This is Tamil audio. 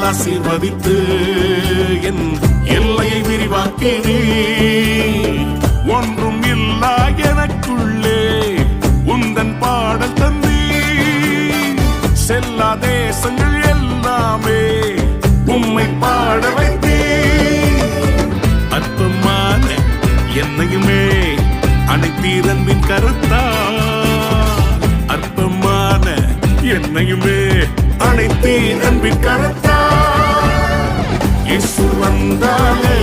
வார்த்தைகளால் ஆசீர்வதித்து என் எல்லையை விரிவாக்கினீ. ஒன்றும் இல்லா எனக்குள்ளே உந்தன் பாடல் தந்தீ. செல்லா தேசங்கள் எல்லாமே உம்மை பாட வைத்தீ. அற்பமான என்னையுமே அனைத்தீர் அன்பின் கருத்தா. அற்பமான என்னையுமே அனைத்தீர் அன்பின் கருத்தா. இயேசு வந்தாலே